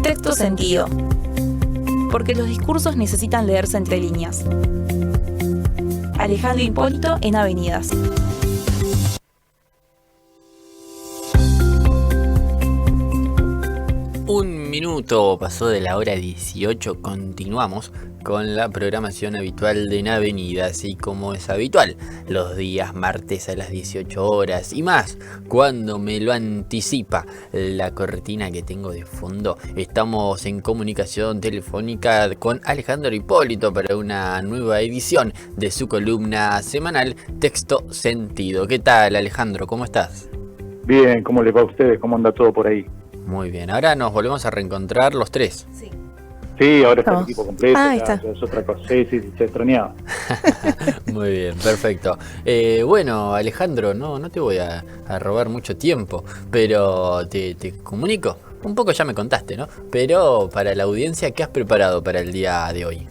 Texto sentido. Porque los discursos necesitan leerse entre líneas. Alejandro Hipólito en Avenidas. Un minuto pasó de la hora 18, continuamos con la programación habitual de En Avenidas y como es habitual, los días martes a las 18 horas y más, cuando me lo anticipa la cortina que tengo de fondo, estamos en comunicación telefónica con Alejandro Hipólito para una nueva edición de su columna semanal Texto Sentido. ¿Qué tal, Alejandro? ¿Cómo estás? Bien, ¿cómo les va a ustedes? ¿Cómo anda todo por ahí? Muy bien, ahora nos volvemos a reencontrar los tres. Sí, ahora está el equipo completo, Ah, ya es otra cosa. Sí, se extrañaba. Muy bien, perfecto. Bueno, Alejandro, no te voy a robar mucho tiempo, pero te comunico. Un poco ya me contaste, ¿no? Pero para la audiencia, ¿qué has preparado para el día de hoy?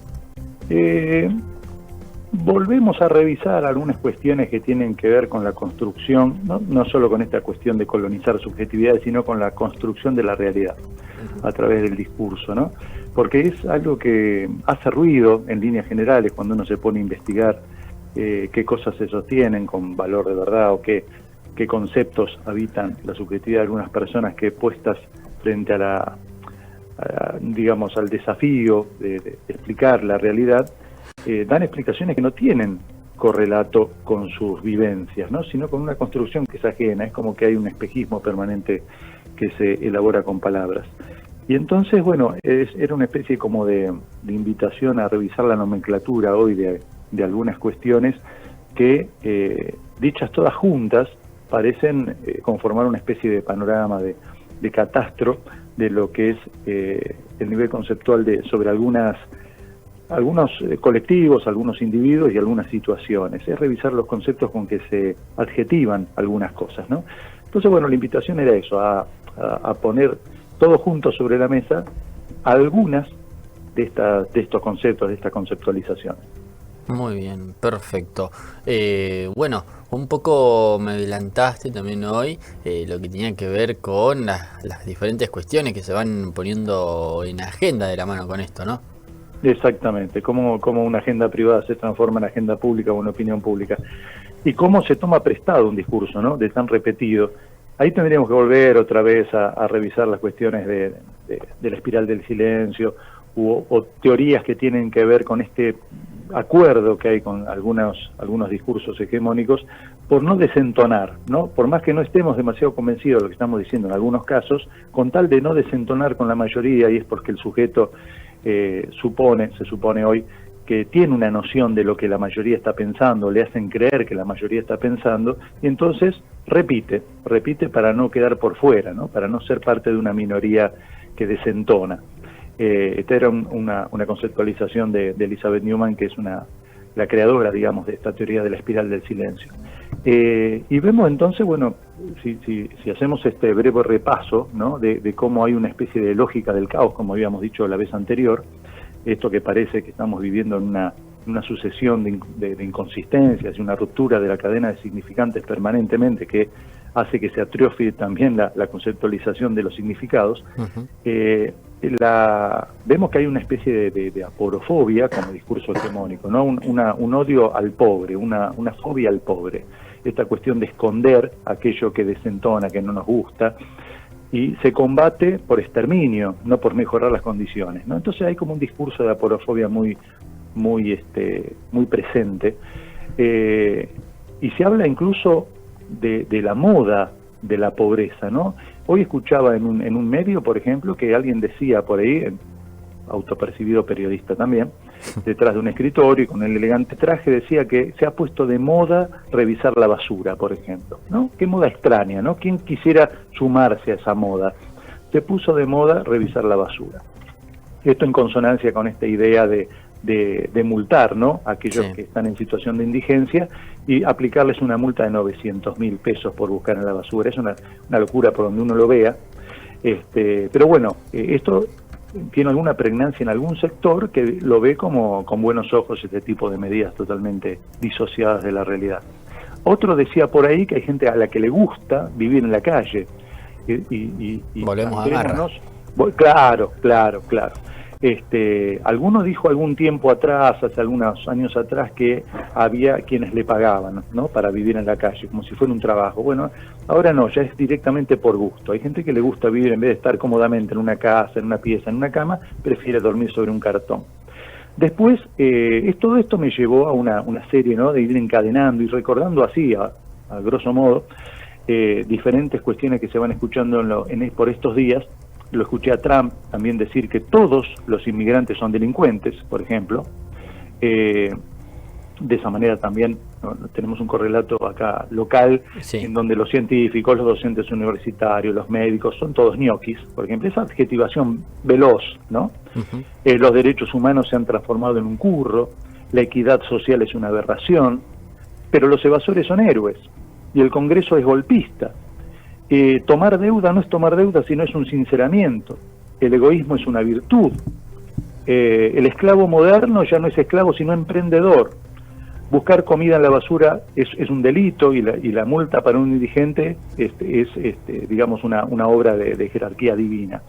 Volvemos a revisar algunas cuestiones que tienen que ver con la construcción, no solo con esta cuestión de colonizar subjetividades, sino con la construcción de la realidad a través del discurso, ¿no? Porque es algo que hace ruido en líneas generales cuando uno se pone a investigar qué cosas se sostienen con valor de verdad o qué conceptos habitan la subjetividad de algunas personas que puestas frente a digamos, al desafío de explicar la realidad, dan explicaciones que no tienen correlato con sus vivencias, ¿no? Sino con una construcción que es ajena. Es como que hay un espejismo permanente que se elabora con palabras. Y entonces, bueno, era una especie como de invitación a revisar la nomenclatura hoy de algunas cuestiones que, dichas todas juntas, parecen conformar una especie de panorama de catastro de lo que es el nivel conceptual sobre algunos colectivos, algunos individuos y algunas situaciones. Es revisar los conceptos con que se adjetivan algunas cosas, ¿no? Entonces, bueno, la invitación era eso, a poner todo junto sobre la mesa algunas de estos conceptos, de esta conceptualización. Muy bien, perfecto. Bueno, un poco me adelantaste también hoy lo que tenía que ver con las diferentes cuestiones que se van poniendo en agenda de la mano con esto, ¿no? Exactamente, cómo una agenda privada se transforma en agenda pública o en opinión pública. Y cómo se toma prestado un discurso, ¿no?, de tan repetido. Ahí tendríamos que volver otra vez a revisar las cuestiones de la espiral del silencio o teorías que tienen que ver con este acuerdo que hay con algunos discursos hegemónicos por no desentonar, ¿no? Por más que no estemos demasiado convencidos de lo que estamos diciendo en algunos casos, con tal de no desentonar con la mayoría, y es porque el sujeto se supone hoy que tiene una noción de lo que la mayoría está pensando, le hacen creer que la mayoría está pensando, y entonces repite para no quedar por fuera, ¿no?, para no ser parte de una minoría que desentona. Esta era una conceptualización de Elizabeth Newman, que es la creadora, digamos, de esta teoría de la espiral del silencio. Y vemos entonces, bueno, si hacemos este breve repaso, ¿no?, de cómo hay una especie de lógica del caos, como habíamos dicho la vez anterior, esto que parece que estamos viviendo en una sucesión de inconsistencias y una ruptura de la cadena de significantes permanentemente que hace que se atrofie también la conceptualización de los significados. Uh-huh. Vemos que hay una especie de aporofobia como discurso hegemónico, ¿no? Un odio al pobre, una fobia al pobre, esta cuestión de esconder aquello que desentona, que no nos gusta, y se combate por exterminio, no por mejorar las condiciones, ¿no? Entonces hay como un discurso de aporofobia muy presente, y se habla incluso de la moda de la pobreza, ¿no? Hoy escuchaba en un medio, por ejemplo, que alguien decía por ahí, autopercibido periodista también, detrás de un escritorio y con el elegante traje, decía que se ha puesto de moda revisar la basura, por ejemplo, ¿no? Qué moda extraña, ¿no? ¿Quién quisiera sumarse a esa moda? Se puso de moda revisar la basura. Esto en consonancia con esta idea de multar, ¿no?, a aquellos que están en situación de indigencia y aplicarles una multa de 900.000 pesos por buscar en la basura. Es una locura por donde uno lo vea, pero bueno, esto tiene alguna pregnancia en algún sector que lo ve con buenos ojos este tipo de medidas totalmente disociadas de la realidad. Otro decía por ahí que hay gente a la que le gusta vivir en la calle y volvemos a Garra. Claro, claro, claro. Alguno dijo algún tiempo atrás, hace algunos años atrás, que había quienes le pagaban, ¿no? Para vivir en la calle, como si fuera un trabajo. Bueno, ahora no, ya es directamente por gusto. Hay gente que le gusta vivir, en vez de estar cómodamente en una casa, en una pieza, en una cama, prefiere dormir sobre un cartón. Después, todo esto me llevó a una serie, ¿no? De ir encadenando y recordando así, a grosso modo, diferentes cuestiones que se van escuchando por estos días. Lo escuché a Trump también decir que todos los inmigrantes son delincuentes, por ejemplo. De esa manera también, ¿no? Tenemos un correlato acá local, sí, en donde los científicos, los docentes universitarios, los médicos, son todos ñoquis, por ejemplo. Esa adjetivación veloz, ¿no? Uh-huh. Los derechos humanos se han transformado en un curro, la equidad social es una aberración, pero los evasores son héroes, y el Congreso es golpista. Tomar deuda no es tomar deuda, sino es un sinceramiento. El egoísmo es una virtud. El esclavo moderno ya no es esclavo, sino emprendedor. Buscar comida en la basura es un delito, y la multa para un indigente digamos, una obra de jerarquía divina.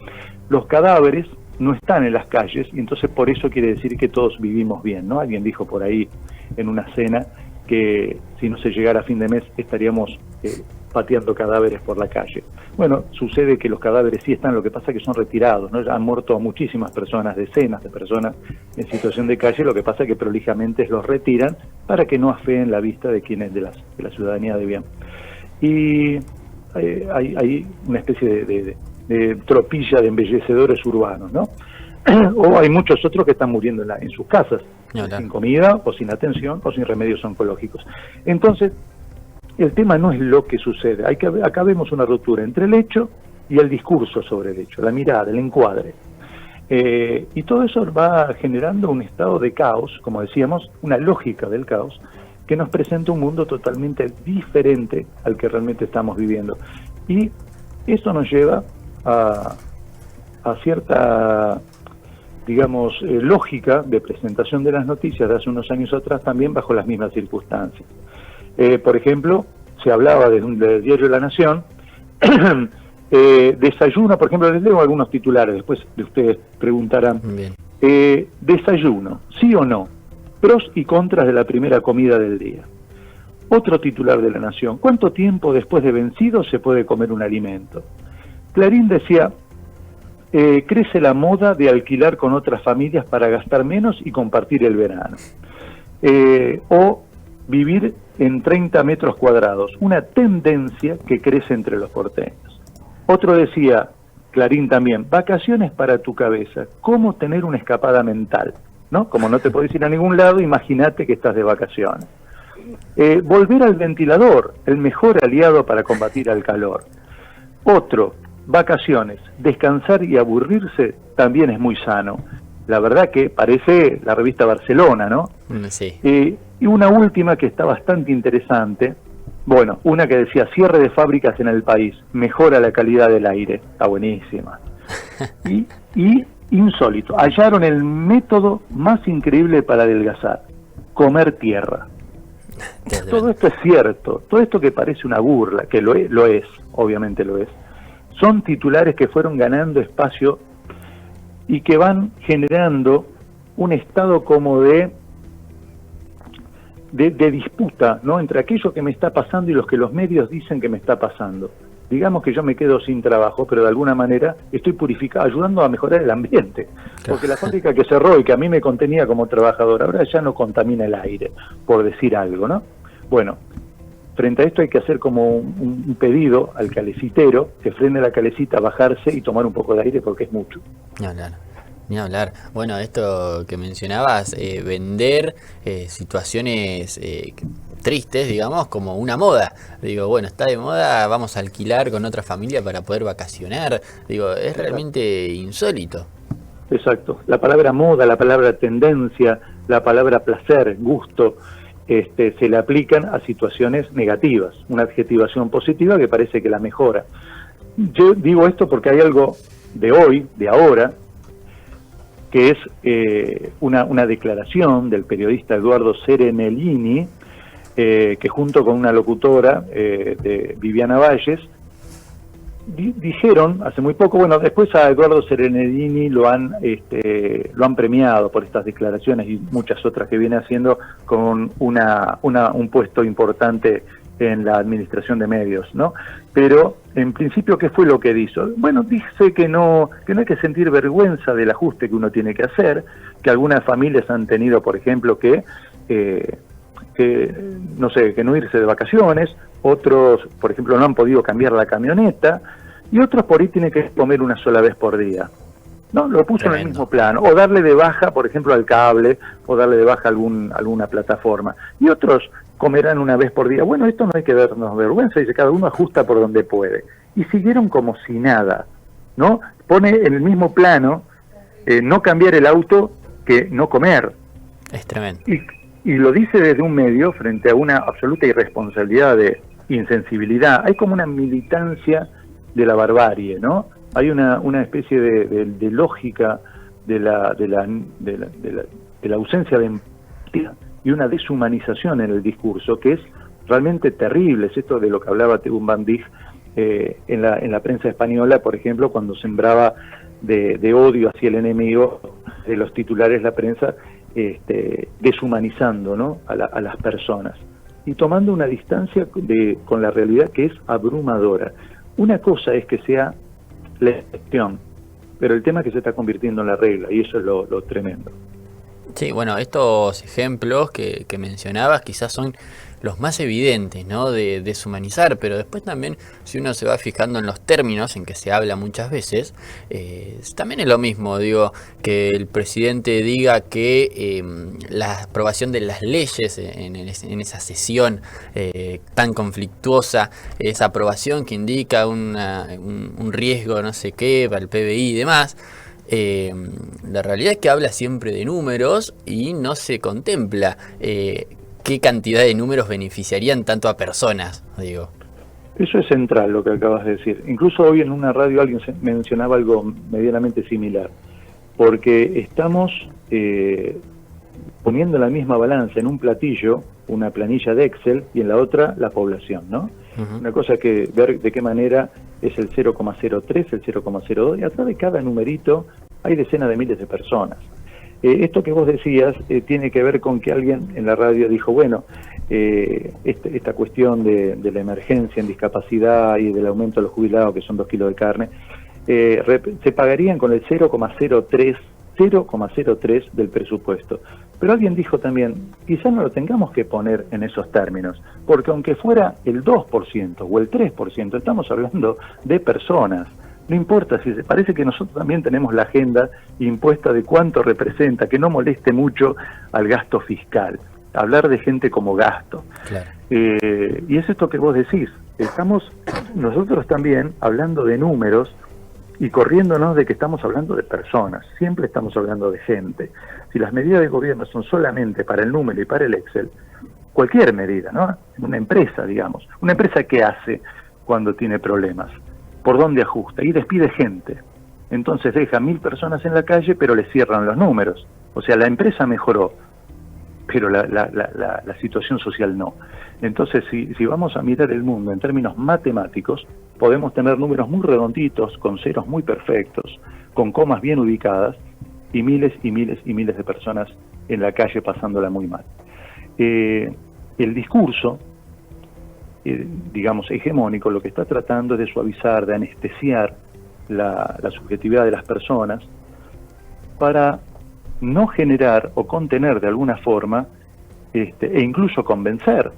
Los cadáveres no están en las calles, y entonces por eso quiere decir que todos vivimos bien, ¿no? Alguien dijo por ahí en una cena que si no se llegara a fin de mes estaríamos pateando cadáveres por la calle. Bueno, sucede que los cadáveres sí están, lo que pasa es que son retirados, ¿no? Ya han muerto muchísimas personas, decenas de personas en situación de calle, lo que pasa es que prolijamente los retiran para que no afeen la vista de quienes de la ciudadanía de bien. Y hay una especie de tropilla de embellecedores urbanos, ¿no? O hay muchos otros que están muriendo en sus casas, sin comida, o sin atención, o sin remedios oncológicos. Entonces, el tema no es lo que sucede. Acá vemos una ruptura entre el hecho y el discurso sobre el hecho, la mirada, el encuadre. Y todo eso va generando un estado de caos, como decíamos, una lógica del caos, que nos presenta un mundo totalmente diferente al que realmente estamos viviendo. Y eso nos lleva a cierta, digamos, lógica de presentación de las noticias de hace unos años atrás, también bajo las mismas circunstancias. Por ejemplo, se hablaba del diario La Nación, desayuno, por ejemplo, les leo algunos titulares, después de ustedes preguntarán. Desayuno, sí o no, pros y contras de la primera comida del día. Otro titular de La Nación, ¿cuánto tiempo después de vencido se puede comer un alimento? Clarín decía, crece la moda de alquilar con otras familias para gastar menos y compartir el verano. O vivir en 30 metros cuadrados, una tendencia que crece entre los porteños. Otro decía, Clarín también, vacaciones para tu cabeza, cómo tener una escapada mental, ¿no? Como no te podés ir a ningún lado, imagínate que estás de vacaciones. Volver al ventilador, el mejor aliado para combatir al calor. Otro, vacaciones, descansar y aburrirse también es muy sano. La verdad que parece la revista Barcelona, ¿no? Sí. Y una última que está bastante interesante, bueno, una que decía cierre de fábricas en el país, mejora la calidad del aire, está buenísima. Y insólito, hallaron el método más increíble para adelgazar, comer tierra. Todo esto es cierto, todo esto que parece una burla, que lo es, obviamente lo es, son titulares que fueron ganando espacio y que van generando un estado como de disputa, ¿no? Entre aquello que me está pasando y los que los medios dicen que me está pasando. Digamos que yo me quedo sin trabajo, pero de alguna manera estoy purificando, ayudando a mejorar el ambiente. Porque la fábrica que cerró y que a mí me contenía como trabajador, ahora ya no contamina el aire, por decir algo, ¿no? Bueno, frente a esto hay que hacer como un pedido al calecitero, que frene la calecita, bajarse y tomar un poco de aire porque es mucho. Ni hablar. Bueno, esto que mencionabas, vender situaciones tristes, digamos, como una moda. Digo, bueno, está de moda, vamos a alquilar con otra familia para poder vacacionar. Digo, es realmente insólito. Exacto. La palabra moda, la palabra tendencia, la palabra placer, gusto, se le aplican a situaciones negativas. Una adjetivación positiva que parece que la mejora. Yo digo esto porque hay algo de hoy, de ahora, que es una declaración del periodista Eduardo Serenellini, que junto con una locutora de Viviana Valles, dijeron hace muy poco, bueno, después a Eduardo Serenedini lo han premiado por estas declaraciones y muchas otras que viene haciendo con un puesto importante en la administración de medios, ¿no? Pero en principio, ¿qué fue lo que hizo? Bueno, dice que no hay que sentir vergüenza del ajuste que uno tiene que hacer, que algunas familias han tenido, por ejemplo, que no irse de vacaciones, otros, por ejemplo, no han podido cambiar la camioneta, y otros por ahí tienen que comer una sola vez por día. No, lo puso en el mismo plano, o darle de baja, por ejemplo, al cable, o darle de baja alguna plataforma. Y otros comerán una vez por día. Bueno, esto no hay que darnos vergüenza, dice, cada uno ajusta por donde puede. Y siguieron como si nada, ¿no? Pone en el mismo plano no cambiar el auto que no comer. Es tremendo. Y lo dice desde un medio frente a una absoluta irresponsabilidad de insensibilidad. Hay como una militancia de la barbarie, ¿no? Hay una especie de lógica de la ausencia de empatía y una deshumanización en el discurso que es realmente terrible. Es esto de lo que hablaba Teun Van Dijk en la prensa española, por ejemplo, cuando sembraba de odio hacia el enemigo de los titulares la prensa, deshumanizando, ¿no?, a las personas y tomando una distancia con la realidad que es abrumadora. Una cosa es que sea la excepción, pero el tema es que se está convirtiendo en la regla, y eso es lo tremendo. Sí, bueno, estos ejemplos que mencionabas quizás son los más evidentes, ¿no?, de deshumanizar, pero después también, si uno se va fijando en los términos en que se habla muchas veces, también es lo mismo, digo, que el presidente diga que la aprobación de las leyes en esa sesión tan conflictuosa, esa aprobación que indica un riesgo no sé qué para el PBI y demás. La realidad es que habla siempre de números y no se contempla qué cantidad de números beneficiarían tanto a personas, digo. Eso es central lo que acabas de decir. Incluso hoy en una radio alguien mencionaba algo medianamente similar, porque estamos poniendo en la misma balanza en un platillo una planilla de Excel y en la otra la población, ¿no? Uh-huh. Una cosa que ver de qué manera es el 0,03, el 0,02, y atrás de cada numerito hay decenas de miles de personas. Esto que vos decías tiene que ver con que alguien en la radio dijo, bueno, esta cuestión de la emergencia en discapacidad y del aumento de los jubilados, que son 2 kilos de carne, se pagarían con el 0,03 del presupuesto. Pero alguien dijo también, quizás no lo tengamos que poner en esos términos, porque aunque fuera el 2% o el 3%, estamos hablando de personas. No importa, si parece que nosotros también tenemos la agenda impuesta de cuánto representa, que no moleste mucho al gasto fiscal, hablar de gente como gasto. Claro. Y es esto que vos decís, estamos nosotros también hablando de números y corriéndonos de que estamos hablando de personas, siempre estamos hablando de gente. Si las medidas de gobierno son solamente para el número y para el Excel, cualquier medida, ¿no? Una empresa, digamos, una empresa ¿qué hace cuando tiene problemas? ¿Por dónde ajusta? Y despide gente. Entonces deja 1000 personas en la calle, pero le cierran los números. O sea, la empresa mejoró, pero la situación social no. Entonces, si vamos a mirar el mundo en términos matemáticos, podemos tener números muy redonditos, con ceros muy perfectos, con comas bien ubicadas, y miles y miles y miles de personas en la calle pasándola muy mal. El discurso, digamos, hegemónico, lo que está tratando es de suavizar, de anestesiar la subjetividad de las personas para no generar o contener de alguna forma e incluso convencer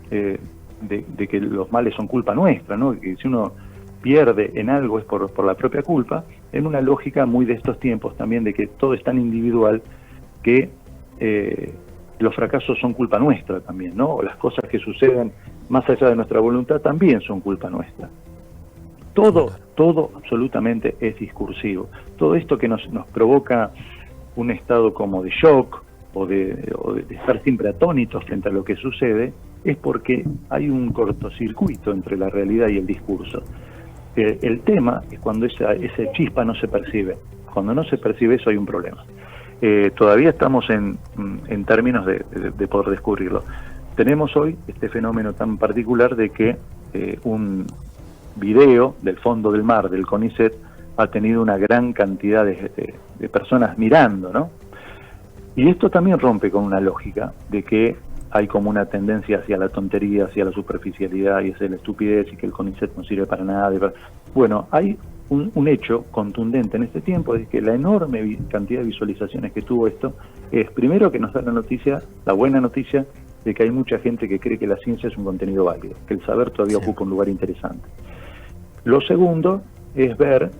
de que los males son culpa nuestra, ¿no? Que si uno pierde en algo es por la propia culpa, en una lógica muy de estos tiempos también de que todo es tan individual que los fracasos son culpa nuestra también, ¿no? O las cosas que suceden más allá de nuestra voluntad también son culpa nuestra. Todo absolutamente es discursivo. Todo esto que nos provoca un estado como de shock o de estar siempre atónitos frente a lo que sucede, es porque hay un cortocircuito entre la realidad y el discurso. El tema es cuando ese chispa no se percibe. Cuando no se percibe eso hay un problema. Todavía estamos en términos de poder descubrirlo. Tenemos hoy este fenómeno tan particular de que un video del fondo del mar del CONICET ha tenido una gran cantidad de personas mirando, ¿no? Y esto también rompe con una lógica de que hay como una tendencia hacia la tontería, hacia la superficialidad y hacia la estupidez y que el CONICET no sirve para nada. Bueno, hay un hecho contundente en este tiempo, es que la enorme cantidad de visualizaciones que tuvo esto es, primero, que nos da la buena noticia de que hay mucha gente que cree que la ciencia es un contenido válido, que el saber todavía ocupa un lugar interesante. Lo segundo es ver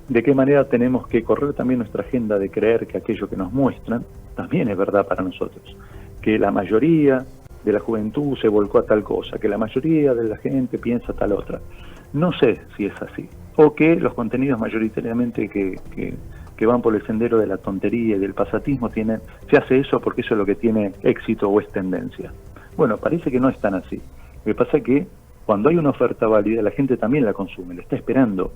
de qué manera tenemos que correr también nuestra agenda de creer que aquello que nos muestran también es verdad para nosotros, que la mayoría de la juventud se volcó a tal cosa, que la mayoría de la gente piensa tal otra. No sé si es así, o que los contenidos mayoritariamente que van por el sendero de la tontería y del pasatismo se hace eso porque eso es lo que tiene éxito o es tendencia. Bueno, parece que no es tan así. Lo que pasa es que cuando hay una oferta válida, la gente también la consume, la está esperando.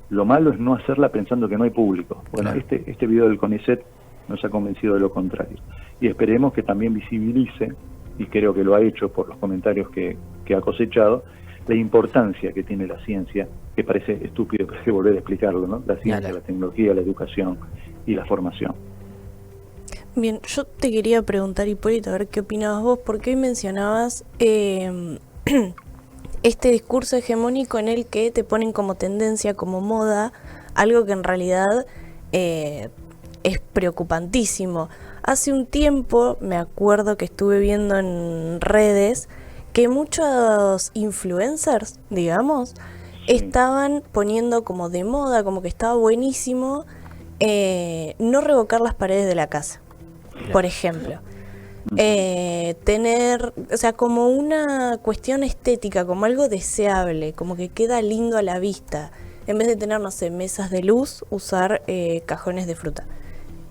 Lo malo es no hacerla pensando que no hay público. Bueno, claro. Este video del CONICET nos ha convencido de lo contrario. Y esperemos que también visibilice, y creo que lo ha hecho por los comentarios que ha cosechado, la importancia que tiene la ciencia, que parece estúpido, pero hay que volver a explicarlo, ¿no? La ciencia, la tecnología, la educación y la formación. Bien, yo te quería preguntar, Hipólito, a ver qué opinabas vos, porque hoy mencionabas este discurso hegemónico en el que te ponen como tendencia, como moda, algo que en realidad es preocupantísimo. Hace un tiempo me acuerdo que estuve viendo en redes que muchos influencers, digamos, estaban poniendo como de moda, como que estaba buenísimo, no revocar las paredes de la casa, por ejemplo. Tener, o sea, como una cuestión estética, como algo deseable, como que queda lindo a la vista. En vez de tener, no sé, mesas de luz, usar cajones de fruta.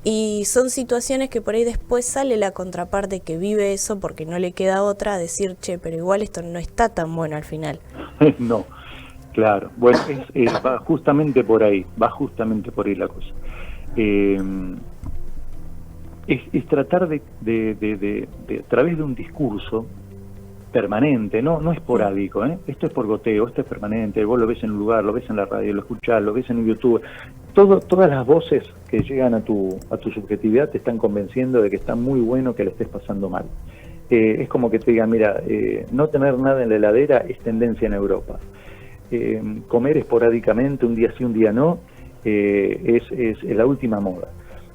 Y son situaciones que por ahí después sale la contraparte que vive eso porque no le queda otra a decir, che, pero igual esto no está tan bueno al final. No, claro. Bueno, va justamente por ahí la cosa. Es tratar de a través de un discurso permanente, no esporádico, esto es por goteo, esto es permanente, vos lo ves en un lugar, lo ves en la radio, lo escuchás, lo ves en YouTube, todas las voces que llegan a tu subjetividad te están convenciendo de que está muy bueno que le estés pasando mal. Es como que te digan, mira, no tener nada en la heladera es tendencia en Europa, comer esporádicamente, un día sí, un día no, es la última moda.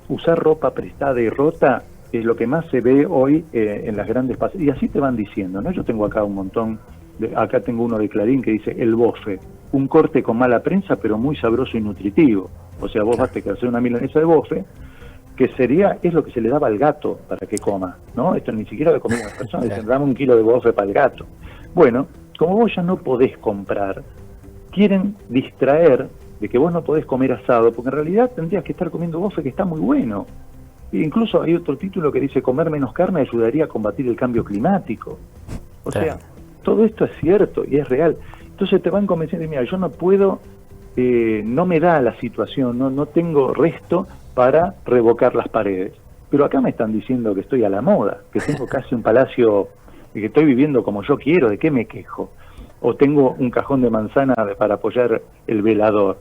Usar ropa prestada y rota es lo que más se ve hoy en las grandes pasarelas. Y así te van diciendo, ¿no? Yo tengo acá un montón, acá tengo uno de Clarín que dice el bofe, un corte con mala prensa pero muy sabroso y nutritivo. O sea, vos vas a hacer una milanesa de bofe, que es lo que se le daba al gato para que coma, ¿no? Esto ni siquiera lo comían las personas, dicen, dame un kilo de bofe para el gato. Bueno, como vos ya no podés comprar, quieren distraer de que vos no podés comer asado, porque en realidad tendrías que estar comiendo bofe que está muy bueno. E incluso hay otro título que dice comer menos carne ayudaría a combatir el cambio climático. O sea, todo esto es cierto y es real. Entonces te van convenciendo, mira, yo no puedo, no me da la situación, no tengo resto para revocar las paredes. Pero acá me están diciendo que estoy a la moda, que tengo casi un palacio, que estoy viviendo como yo quiero, ¿de qué me quejo? O tengo un cajón de manzana para apoyar el velador.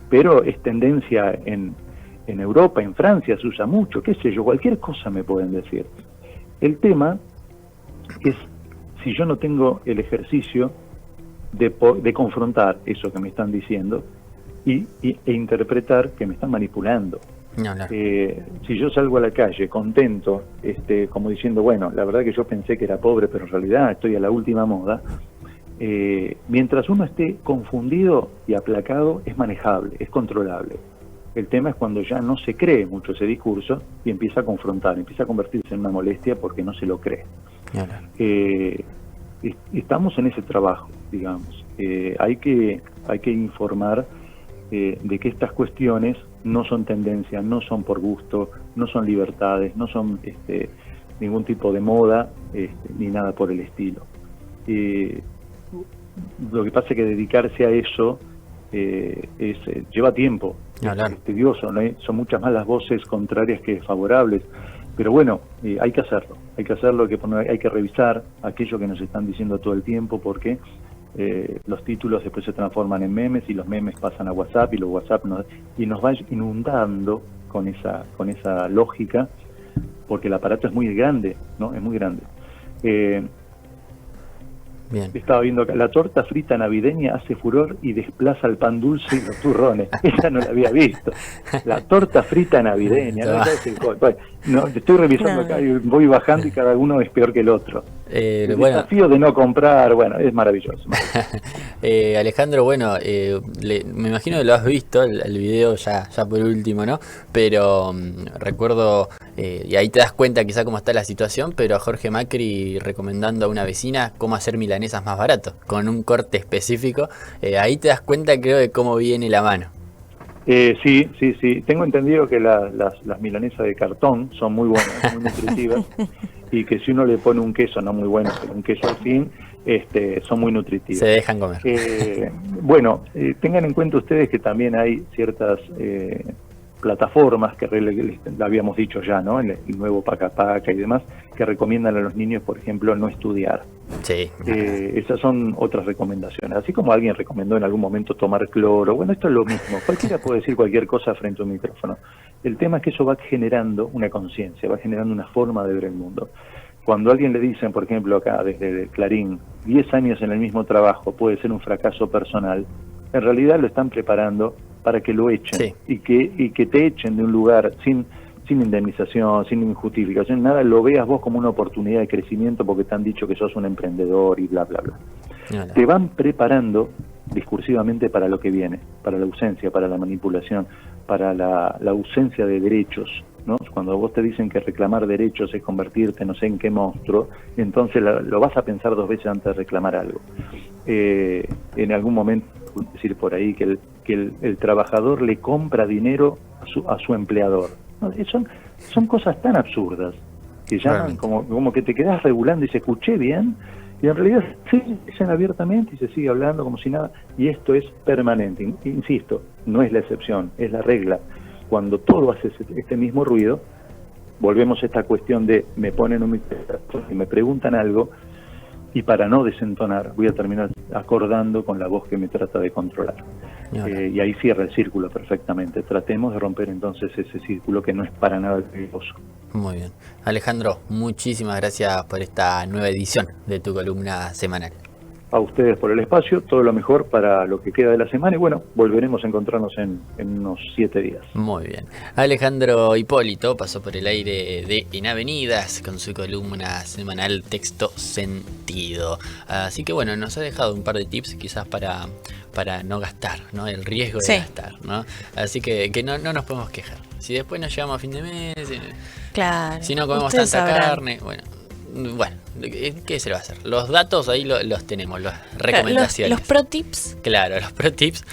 Pero es tendencia en Europa, en Francia se usa mucho, qué sé yo, cualquier cosa me pueden decir. El tema es si yo no tengo el ejercicio de confrontar eso que me están diciendo e interpretar que me están manipulando. No. Si yo salgo a la calle contento, como diciendo, bueno, la verdad que yo pensé que era pobre, pero en realidad estoy a la última moda, mientras uno esté confundido y aplacado, es manejable, es controlable. El tema es cuando ya no se cree mucho ese discurso y empieza a confrontar, empieza a convertirse en una molestia porque no se lo cree. Estamos en ese trabajo, digamos. Hay que informar de que estas cuestiones no son tendencias, no son por gusto, no son libertades, no son ningún tipo de moda, ni nada por el estilo. Lo que pasa es que dedicarse a eso lleva tiempo, es tedioso, ¿no? Son muchas más las voces contrarias que favorables, pero bueno, hay que hacerlo, hay que revisar aquello que nos están diciendo todo el tiempo, porque los títulos después se transforman en memes y los memes pasan a WhatsApp y los WhatsApp nos va inundando con esa lógica, porque el aparato es muy grande, ¿no? Es muy grande. Bien. Estaba viendo que la torta frita navideña hace furor y desplaza el pan dulce y los turrones. Esa no la había visto. La torta frita navideña. No, estoy revisando acá y voy bajando y cada uno es peor que el otro. El desafío de no comprar, bueno, es maravilloso. Alejandro, bueno, me imagino que lo has visto, el video ya por último, ¿no? Pero recuerdo, y ahí te das cuenta quizá cómo está la situación, pero a Jorge Macri recomendando a una vecina cómo hacer milanesas más barato, con un corte específico. Ahí te das cuenta, creo, de cómo viene la mano. Sí. Tengo entendido que las milanesas de cartón son muy buenas, muy nutritivas, y que si uno le pone un queso, no muy bueno, pero un queso al fin, son muy nutritivas. Se dejan comer. Bueno, tengan en cuenta ustedes que también hay ciertas plataformas que lo habíamos dicho ya, ¿no? El nuevo Paca Paca y demás, que recomiendan a los niños, por ejemplo, no estudiar. Sí. Esas son otras recomendaciones. Así como alguien recomendó en algún momento tomar cloro, bueno, esto es lo mismo. Cualquiera puede decir cualquier cosa frente a un micrófono. El tema es que eso va generando una conciencia, va generando una forma de ver el mundo. Cuando a alguien le dicen, por ejemplo, acá desde Clarín, 10 años en el mismo trabajo puede ser un fracaso personal, en realidad lo están preparando para que lo echen, sí, y que te echen de un lugar sin indemnización, sin justificación, nada, lo veas vos como una oportunidad de crecimiento porque te han dicho que sos un emprendedor y bla, bla, bla. Hola. Te van preparando discursivamente para lo que viene, para la ausencia, para la manipulación, para la ausencia de derechos, ¿no? Cuando vos te dicen que reclamar derechos es convertirte no sé en qué monstruo, entonces lo vas a pensar 2 veces antes de reclamar algo. En algún momento, decir por ahí que el trabajador le compra dinero a su empleador. ¿No? Son cosas tan absurdas que llaman como que te quedás regulando y se escuché bien, y en realidad sí, dicen abiertamente y se sigue hablando como si nada, y esto es permanente. Insisto, no es la excepción, es la regla. Cuando todo hace este mismo ruido, volvemos a esta cuestión de me ponen un micrófono y me preguntan algo, y para no desentonar voy a terminar acordando con la voz que me trata de controlar. Y ahí cierra el círculo perfectamente. Tratemos de romper entonces ese círculo que no es para nada peligroso. Muy bien. Alejandro, muchísimas gracias por esta nueva edición de tu columna semanal. A ustedes por el espacio, todo lo mejor para lo que queda de la semana, y bueno, volveremos a encontrarnos en unos 7 días. Muy bien. Alejandro Hipólito pasó por el aire de En Avenidas con su columna semanal Texto Sentido. Así que bueno, nos ha dejado un par de tips quizás para no gastar, ¿no? El riesgo de gastar, ¿no? Así que no nos podemos quejar. Si después nos llegamos a fin de mes, claro, si no comemos tanta carne, bueno, ¿qué se le va a hacer? Los datos ahí los tenemos, las recomendaciones. Los pro tips. Claro, los pro tips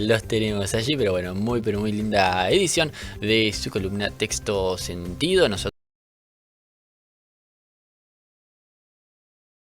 los tenemos allí, pero bueno, muy linda edición de su columna Texto Sentido. Nosotros